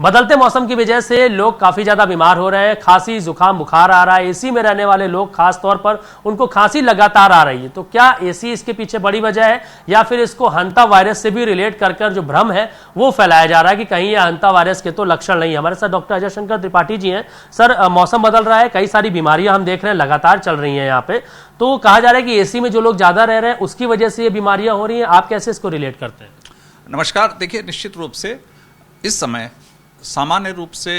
बदलते मौसम की वजह से लोग काफी ज्यादा बीमार हो रहे हैं। खांसी, जुकाम, बुखार आ रहा है। एसी में रहने वाले लोग खास तौर पर उनको खांसी लगातार आ रही है। तो क्या एसी इसके पीछे बड़ी वजह है या फिर इसको हंता वायरस से भी रिलेट कर जो भ्रम है वो फैलाया जा रहा है कि कहीं ये हंता वायरस के तो लक्षण नहीं है। हमारे साथ डॉक्टर अजय शंकर त्रिपाठी जी हैं। सर, मौसम बदल रहा है, कई सारी बीमारियां हम देख रहे हैं लगातार चल रही हैं यहाँ पे, तो कहा जा रहा है कि एसी में जो लोग ज्यादा रह रहे हैं उसकी वजह से ये बीमारियां हो रही हैं। आप कैसे इसको रिलेट करते हैं? नमस्कार। देखिए, निश्चित रूप से इस समय सामान्य रूप से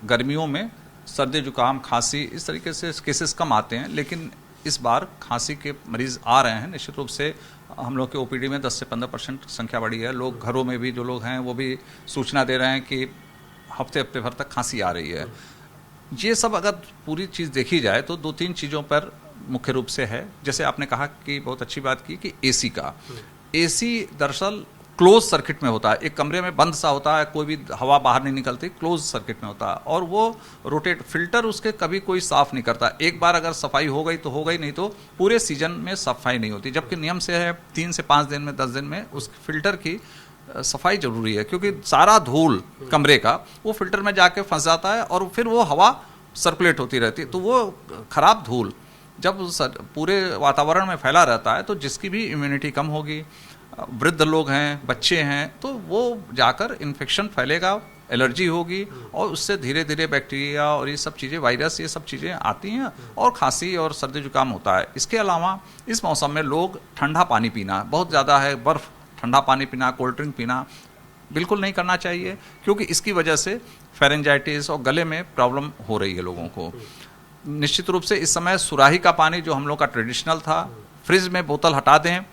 गर्मियों में सर्दी, जुकाम, खांसी इस तरीके से केसेस कम आते हैं, लेकिन इस बार खांसी के मरीज आ रहे हैं। निश्चित रूप से हम लोग के ओपीडी में 10 से 15% संख्या बढ़ी है। लोग घरों में भी जो लोग हैं वो भी सूचना दे रहे हैं कि हफ्ते हफ्ते भर तक खांसी आ रही है। ये सब अगर पूरी चीज़ देखी जाए तो 2-3 चीज़ों पर मुख्य रूप से है। जैसे आपने कहा कि बहुत अच्छी बात की कि एसी का, एसी दरअसल क्लोज सर्किट में होता है, एक कमरे में बंद सा होता है, कोई भी हवा बाहर नहीं निकलती, क्लोज सर्किट में होता है और वो रोटेट, फिल्टर उसके कभी कोई साफ नहीं करता। एक बार अगर सफाई हो गई तो हो गई, नहीं तो पूरे सीजन में सफाई नहीं होती। जबकि नियम से है 3 से 5 दिन में, 10 दिन में उस फिल्टर की सफाई जरूरी है, क्योंकि सारा धूल कमरे का वो फिल्टर में जाके फंस जाता है और फिर वो हवा सर्कुलेट होती रहती है। तो वो खराब धूल जब पूरे वातावरण में फैला रहता है तो जिसकी भी इम्यूनिटी कम होगी, वृद्ध लोग हैं, बच्चे हैं, तो वो जाकर इन्फेक्शन फैलेगा, एलर्जी होगी और उससे धीरे धीरे बैक्टीरिया और ये सब चीज़ें, वायरस, ये सब चीज़ें आती हैं और खांसी और सर्दी जुकाम होता है। इसके अलावा इस मौसम में लोग ठंडा पानी पीना बहुत ज़्यादा है, बर्फ़, ठंडा पानी पीना, कोल्ड ड्रिंक पीना बिल्कुल नहीं करना चाहिए, क्योंकि इसकी वजह से फेरेंजाइटिस और गले में प्रॉब्लम हो रही है लोगों को। निश्चित रूप से इस समय सुराही का पानी जो हम लोग का ट्रेडिशनल था, फ्रिज में बोतल हटा दें,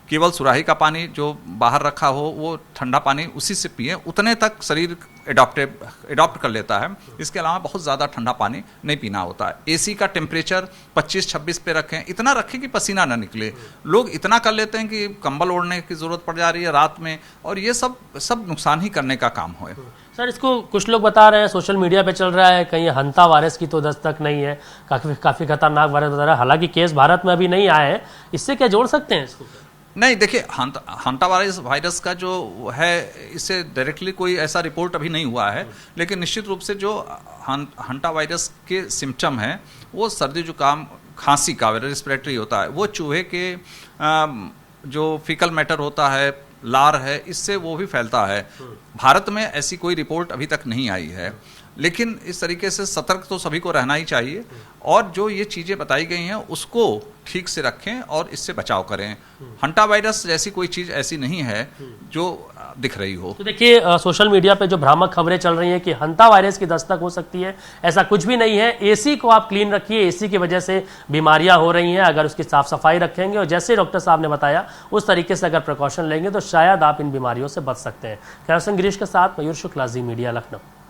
केवल सुराही का पानी जो बाहर रखा हो वो ठंडा पानी उसी से पिए, उतने तक शरीर एडॉप्ट कर लेता है। इसके अलावा बहुत ज़्यादा ठंडा पानी नहीं पीना होता है। एसी का टेम्परेचर 25-26 पे रखें, इतना रखें कि पसीना ना निकले। लोग इतना कर लेते हैं कि कंबल ओढ़ने की ज़रूरत पड़ जा रही है रात में, और ये सब नुकसान ही करने का काम है। सर, इसको कुछ लोग बता रहे हैं, सोशल मीडिया पे चल रहा है, कहीं हंता वायरस की तो दस्तक नहीं है, काफ़ी खतरनाक वायरस बता रहा है। हालांकि केस भारत में अभी नहीं आए हैं, इससे क्या जोड़ सकते हैं इसको? नहीं, देखिए, हंटा वायरस का जो है, इससे डायरेक्टली कोई ऐसा रिपोर्ट अभी नहीं हुआ है, लेकिन निश्चित रूप से जो हंटा वायरस के सिम्टम हैं वो सर्दी, जुकाम, खांसी का रेस्पिरेटरी होता है। वो चूहे के जो फीकल मैटर होता है, लार है, इससे वो भी फैलता है। भारत में ऐसी कोई रिपोर्ट अभी तक नहीं आई है, लेकिन इस तरीके से सतर्क तो सभी को रहना ही चाहिए और जो ये चीज़ें बताई गई हैं उसको ठीक से रखें और इससे बचाव करें। हंटा वायरस जैसी कोई चीज़ ऐसी नहीं है जो दिख रही हो। तो देखिए, सोशल मीडिया पे जो भ्रामक खबरें चल रही हैं कि हंता वायरस की दस्तक हो सकती है, ऐसा कुछ भी नहीं है। एसी को आप क्लीन रखिए, एसी की वजह से बीमारियां हो रही हैं। अगर उसकी साफ सफाई रखेंगे और जैसे डॉक्टर साहब ने बताया उस तरीके से अगर प्रिकॉशन लेंगे तो शायद आप इन बीमारियों से बच सकते हैं। कैमरा पर्सन गिरीश के साथ मयूर शुक्ला, जी मीडिया, लखनऊ।